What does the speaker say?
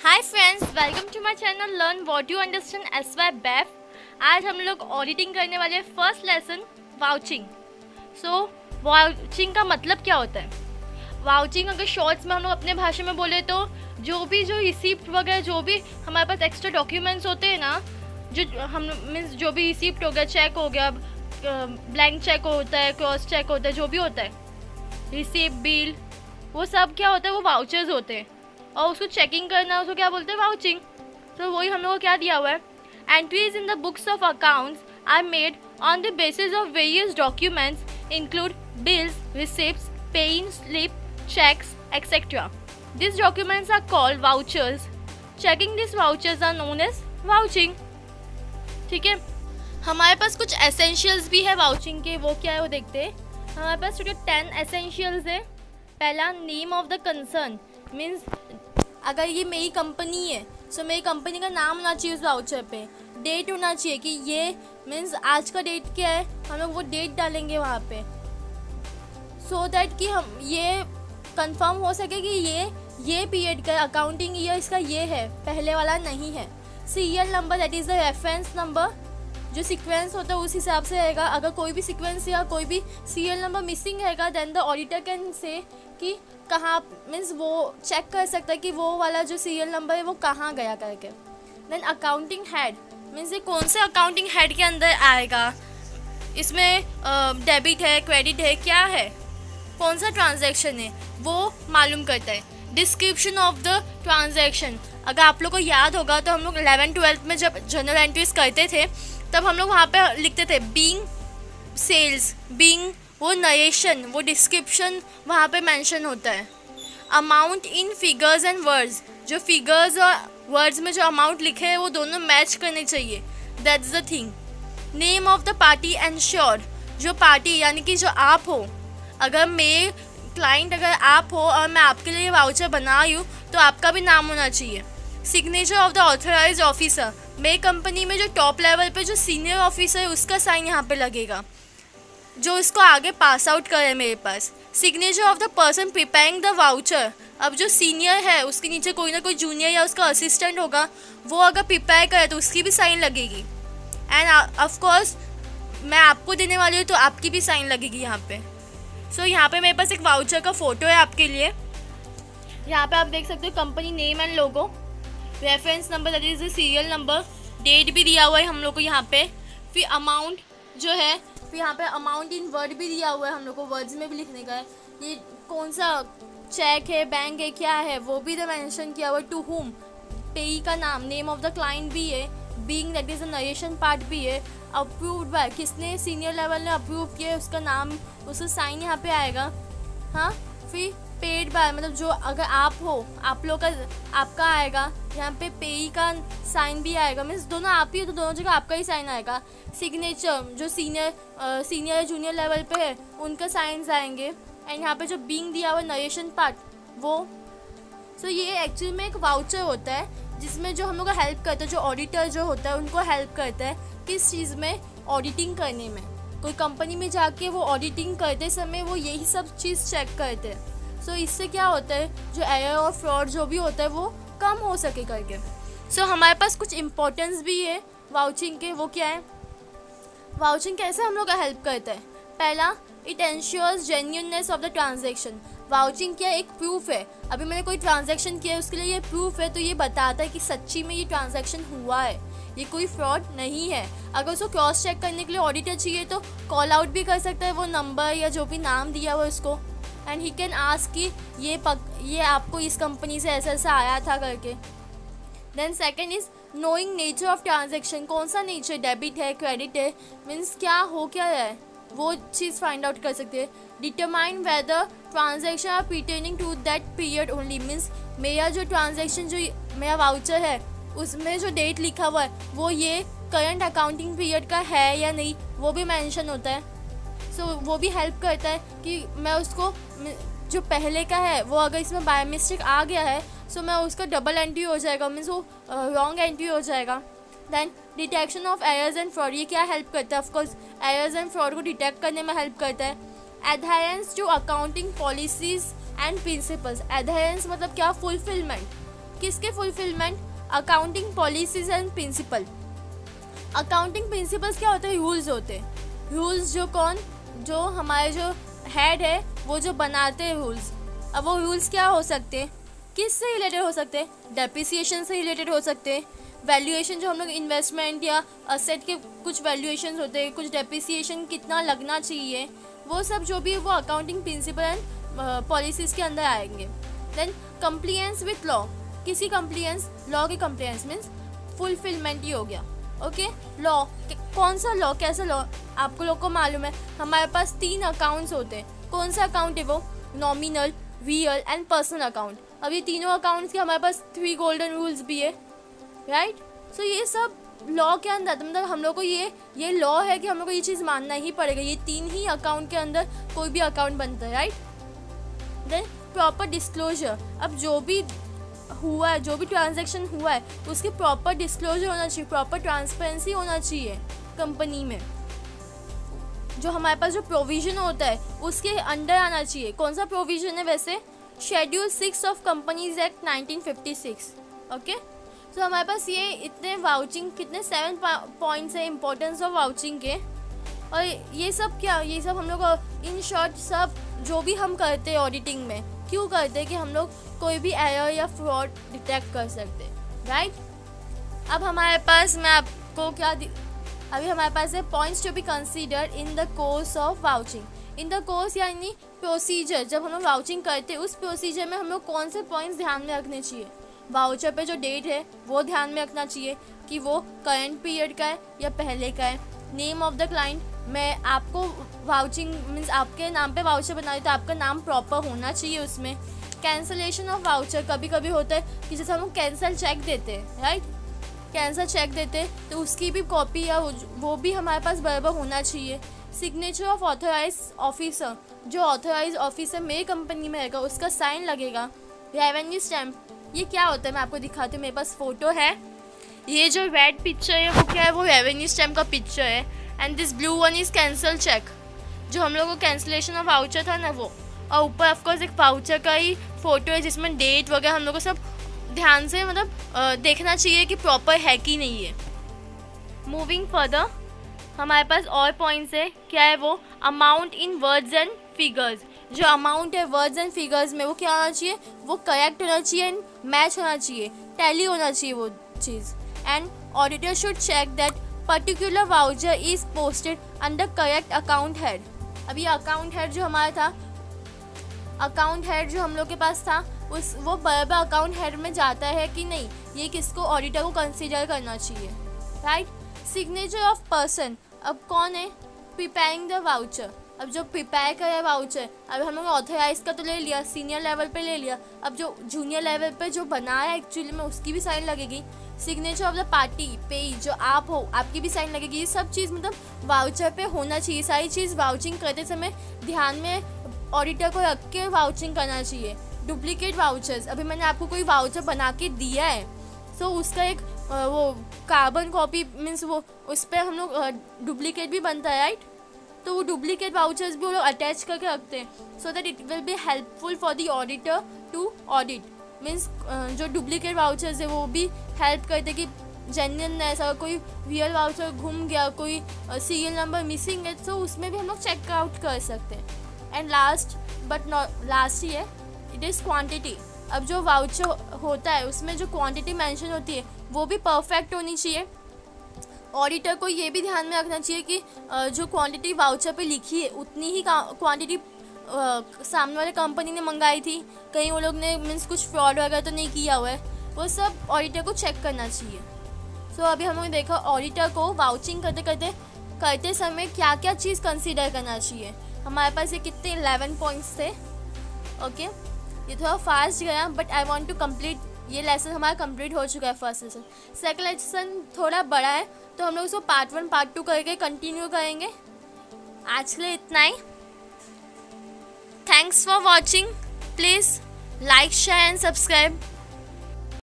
Hi friends, welcome to my channel learn what you understand S Y BAF. आज हम लोग auditing करने वाले हैं first lesson vouching. So vouching का मतलब क्या होता है? वाउचिंग अगर शॉर्ट्स में हम लोग अपने भाषा में बोले तो जो रिसीप्ट वगैरह जो भी हमारे पास एक्स्ट्रा डॉक्यूमेंट्स होते हैं ना, जो हम मीन्स जो भी रिसीप्ट हो गया, चेक हो गया, ब्लैंक चेक होता है, क्रॉस चेक होता है, जो भी होता है, रिसीप्ट, बिल, वो सब क्या होता है, वो वाउचर्स होते हैं और उसको चेकिंग करना उसको क्या बोलते हैं, वाउचिंग। तो वही हम लोग को क्या दिया हुआ है, entries in the books of accounts are made on the basis of various documents include bills, receipts, paying slip, checks, etc. These documents are called vouchers. Checking these vouchers are known as vouching. ठीक है, हमारे पास कुछ essentials भी है vouching के। वो क्या है वो देखते हैं। हमारे पास टोटल 10 एसेंशियल्स है। पहला, name of the concern, means अगर ये मेरी कंपनी है तो मेरी कंपनी का नाम होना चाहिए उस वाउचर पे। डेट होना चाहिए कि ये मीन्स आज का डेट क्या है, हम लोग वो डेट डालेंगे वहाँ पे, सो दैट कि हम ये कंफर्म हो सके कि ये पीरियड का अकाउंटिंग ईयर इसका ये है, पहले वाला नहीं है। Serial number, that is the reference number, जो सीक्वेंस होता है उस हिसाब से रहेगा। अगर कोई भी सीक्वेंस या कोई भी सीरियल नंबर मिसिंग रहेगा then the auditor can say कि कहाँ, मीन्स वो चेक कर सकता है कि वो वाला जो सीरियल नंबर है वो कहाँ गया करके। देन अकाउंटिंग हेड, मीन्स ये कौन से अकाउंटिंग हेड के अंदर आएगा, इसमें डेबिट है, क्रेडिट है, क्या है, कौन सा ट्रांजैक्शन है, वो मालूम करता है। डिस्क्रिप्शन ऑफ द ट्रांजैक्शन, अगर आप लोग को याद होगा तो हम लोग 11-12 में जब जर्नल एंट्रीज करते थे तब हम लोग वहाँ पे लिखते थे बीइंग सेल्स, बीइंग वो नरेशन, वो डिस्क्रिप्शन वहाँ पे मेंशन होता है। Amount in figures and words, जो फिगर्स और वर्ड्स में जो अमाउंट लिखे हैं वो दोनों मैच करने चाहिए, that's the thing. Name of the party ensured, जो पार्टी यानी कि जो आप हो, अगर मेरे क्लाइंट अगर आप हो और मैं आपके लिए वाउचर बना रही हूँ तो आपका भी नाम होना चाहिए। Signature of the authorised officer, मेरी कंपनी में जो टॉप लेवल पे जो सीनियर ऑफिसर है उसका साइन यहाँ पे लगेगा, जो इसको आगे पास आउट करे मेरे पास। Signature of the person preparing the voucher, अब जो सीनियर है उसके नीचे कोई ना कोई जूनियर या उसका असिस्टेंट होगा, वो अगर प्रिपेयर करे तो उसकी भी साइन लगेगी। एंड ऑफकोर्स मैं आपको देने वाली हूँ तो आपकी भी साइन लगेगी यहाँ पे। सो यहाँ पे मेरे पास एक वाउचर का फ़ोटो है आपके लिए। यहाँ पे आप देख सकते हो company name and logo, reference number that is serial number, date भी दिया हुआ है हम लोग को यहाँ पे। फिर अमाउंट जो है, फिर यहाँ पे अमाउंट इन वर्ड भी दिया हुआ है, हम लोग को वर्ड्स में भी लिखने का है। ये कौन सा चेक है, बैंक है, क्या है, वो भी तो मेंशन किया हुआ है। टू हुम, पेई का नाम, नेम ऑफ द क्लाइंट भी है, being that is the narration part भी है। अप्रूव्ड बाय, किसने सीनियर लेवल ने अप्रूव किया है उसका नाम, उसका साइन यहाँ पे आएगा। हाँ, फिर पेड बाय, मतलब जो अगर आप हो, आप लोग का आपका आएगा यहाँ पे, पेई का साइन भी आएगा, मीन्स दोनों आप ही हो तो दोनों जगह आपका ही साइन आएगा। सिग्नेचर, जो सीनियर या जूनियर लेवल पे है उनका साइंस आएंगे। एंड यहाँ पे जो बीइंग दिया हुआ नरेशन पार्ट वो। सो ये एक्चुअली में एक वाउचर होता है जिसमें जो हम लोग को हेल्प करता है, जो ऑडिटर जो होता है उनको हेल्प करता है किस चीज़ में, ऑडिटिंग करने में। कोई कंपनी में जाके वो ऑडिटिंग करते समय वो यही सब चीज़ चेक करते हैं। सो इससे क्या होता है, जो एरर और फ्रॉड जो भी होता है वो कम हो सके करके। सो हमारे पास कुछ इम्पोर्टेंस भी है वाउचिंग के। वो क्या है, वाउचिंग कैसे हम लोग का हेल्प करता है? पहला, it ensures genuineness of the transaction. Vouching क्या, एक प्रूफ है। अभी मैंने कोई ट्रांजैक्शन किया है उसके लिए ये प्रूफ है, तो ये बताता है कि सच्ची में ये ट्रांजैक्शन हुआ है, ये कोई फ्रॉड नहीं है। अगर उसको क्रॉस चेक करने के लिए ऑडिटर चाहिए तो कॉल आउट भी कर सकता है वो नंबर या जो भी नाम दिया हुआ है उसको, एंड ही कैन आस्क कि ये आपको इस कंपनी से ऐसा ऐसा आया था करके। Then second is knowing nature of transaction, कौन सा नेचर, डेबिट है, क्रेडिट है, मीन्स क्या हो क्या है वो चीज़ फाइंड आउट कर सकते हैं। Determine whether transaction are pertaining to that period only, means मेरा जो ट्रांजेक्शन जो मेरा वाउचर है उसमें जो डेट लिखा हुआ है वो ये करंट अकाउंटिंग पीरियड का है या नहीं, वो भी मेंशन होता है। सो वो भी हेल्प करता है कि मैं उसको जो पहले का है वो अगर इसमें बाय मिस्टेक आ गया है सो मैं उसका डबल एंट्री हो जाएगा, मीन्स वो रॉन्ग एंट्री हो जाएगा। Then detection of errors and fraud, ये क्या हेल्प करता है, ऑफकोर्स एरर्स एंड फ्रॉड को डिटेक्ट करने में हेल्प करता है। Adherence to accounting policies and principles, adherence मतलब क्या, फुलफिलमेंट, किसके fulfilment? Accounting policies and principle. Accounting principles क्या होते हैं? रूल्स होते हैं। रूल्स जो हमारे जो हेड है वो जो बनाते हैं रूल्स। अब वो रूल्स क्या हो सकते हैं? किससे रिलेटेड हो सकते हैं? डेप्रिसिएशन से रिलेटेड हो सकते हैं। वैल्यूएशन, जो हम लोग इन्वेस्टमेंट या असेट के कुछ वैल्यूएशन होते हैं, कुछ डेप्रिसिएशन कितना लगना चाहिए, वो सब जो भी वो अकाउंटिंग प्रिंसिपल एंड पॉलिसीज़ के अंदर आएंगे। Then compliance with law. किसी कंप्लायंस, लॉ की कंप्लायंस मीन्स फुलफिलमेंट ही हो गया। ओके, लॉ, कौन सा लॉ, कैसा लॉ? आपको लोग को मालूम है हमारे पास 3 अकाउंट्स होते हैं। कौन सा अकाउंट है वो? Nominal, real and personal account. अब ये तीनों अकाउंट्स के हमारे पास 3 गोल्डन रूल्स भी है, राइट? सो ये सब लॉ के अंदर, मतलब हम लोग को ये लॉ है कि हम लोग को ये चीज़ मानना ही पड़ेगा। ये 3 ही अकाउंट के अंदर कोई भी अकाउंट बनता है, राइट? Then proper disclosure. अब जो भी हुआ है, जो भी ट्रांजैक्शन हुआ है, उसकी प्रॉपर डिस्क्लोजर होना चाहिए, प्रॉपर ट्रांसपेरेंसी होना चाहिए कंपनी में। जो हमारे पास जो प्रोविज़न होता है उसके अंडर आना चाहिए। कौन सा प्रोविज़न है वैसे? Schedule 6 of companies act 1956। Okay, तो हमारे पास ये इतने वाउचिंग, कितने 7 पॉइंट्स है इम्पोर्टेंस ऑफ वाउचिंग के। और ये सब क्या, ये सब हम लोग इन शॉर्ट सब जो भी हम करते हैं ऑडिटिंग में, क्यों करते हैं? कि हम लोग कोई भी एरर या फ्रॉड डिटेक्ट कर सकते हैं, राइट? अब हमारे पास, मैं आपको क्या अभी हमारे पास है points to be considered in the course of vouching. In the course यानी प्रोसीजर, जब हम लोग वाउचिंग करते हैं उस प्रोसीजर में हम लोग कौन से पॉइंट्स ध्यान में रखने चाहिए? वाउचर पे जो डेट है वो ध्यान में रखना चाहिए कि वो करंट पीरियड का है या पहले का है। नेम ऑफ द क्लाइंट, मैं आपको वाउचिंग मीन्स आपके नाम पे वाउचर बना रही तो आपका नाम प्रॉपर होना चाहिए उसमें। कैंसलेशन ऑफ वाउचर, कभी कभी होता है कि जैसे हम लोग कैंसिल चेक देते हैं, राइट? कैंसिल चेक देते हैं तो उसकी भी कॉपी या वो भी हमारे पास बराबर होना चाहिए। सिग्नेचर ऑफ ऑथराइज ऑफिसर, जो ऑथराइज ऑफिसर मेरी कंपनी में रहेगा उसका साइन लगेगा। रेवेन्यू स्टैम्प, ये क्या होता है मैं आपको दिखाती हूँ। मेरे पास फ़ोटो है, ये जो रेड पिक्चर है वो क्या है? वो रेवेन्यू स्टैम्प का पिक्चर है। And this blue one is cancel cheque, जो हम लोग को कैंसिलेशन ऑफ वाउचर था ना वो। और ऊपर ऑफकोर्स एक वाउचर का ही फ़ोटो है जिसमें डेट वगैरह हम लोग को सब ध्यान से मतलब देखना चाहिए कि प्रॉपर है कि नहीं है। मूविंग फर्दर, हमारे पास और पॉइंट्स है। क्या है वो? Amount in words and figures. जो अमाउंट है वर्ड्स एंड फिगर्स में वो क्या होना चाहिए? वो करेक्ट होना चाहिए एंड मैच होना चाहिए, टैली होना चाहिए वो चीज़। And auditor should check that particular voucher is posted under correct account head. अभी अकाउंट हेड जो हमारा था, अकाउंट हेड जो हम लोग के पास था वो बराबर अकाउंट हेड में जाता है कि नहीं, ये किसको, ऑडिटर को कंसीडर करना चाहिए, राइट? सिग्नेचर ऑफ पर्सन, अब कौन है प्रिपेयरिंग द वाउचर? अब जो प्रिपेयर करे वाउचर, अब हम लोग ऑथराइज का तो ले लिया, सीनियर लेवल पे ले लिया, अब जो जूनियर लेवल पे जो बनाया एक्चुअली में उसकी भी साइन लगेगी। सिग्नेचर ऑफ द पार्टी पे, जो आप हो आपकी भी साइन लगेगी। ये सब चीज़ मतलब वाउचर पे होना चाहिए। सारी चीज़ वाउचिंग करते समय ध्यान में ऑडिटर को रख के वाउचिंग करना चाहिए। डुप्लीकेट वाउचर्स, अभी मैंने आपको कोई वाउचर बना के दिया है तो उसका एक वो कार्बन कॉपी मीन्स वो उस पर हम लोग डुप्लीकेट भी बनता है, राइट? तो वो डुप्लीकेट वाउचर्स भी वो लोग अटैच करके रखते हैं so that it will be helpful for the auditor to audit. Means जो डुप्लीकेट वाउचर्स है वो भी हेल्प करते कि जेन्युइन ऐसा कोई रियल वाउचर घूम गया, कोई सीरियल नंबर मिसिंग है तो उसमें भी हम लोग चेकआउट कर सकते हैं। And last but not last ही है, इट इज़ क्वांटिटी। अब जो वाउचर होता है उसमें जो क्वांटिटी मेंशन होती है वो भी परफेक्ट होनी चाहिए। ऑडिटर को ये भी ध्यान में रखना चाहिए कि जो क्वांटिटी वाउचर पे लिखी है उतनी ही क्वांटिटी सामने वाले कंपनी ने मंगाई थी, कहीं वो लोग ने मीन्स कुछ फ्रॉड वगैरह तो नहीं किया हुआ है, वो सब ऑडिटर को चेक करना चाहिए। सो अभी हम लोगों ने देखा ऑडिटर को वाउचिंग करते समय क्या क्या चीज़ कंसीडर करना चाहिए। हमारे पास ये कितने 11 पॉइंट्स थे। ओके, ये थोड़ा फास्ट गया but I want to complete. ये लेसन हमारा कंप्लीट हो चुका है फर्स्ट लेसन। सेकंड लेसन थोड़ा बड़ा है तो हम लोग उसको पार्ट 1 पार्ट 2 करके कंटिन्यू करेंगे। आज के लिए इतना ही। Thanks for watching. Please like share and subscribe.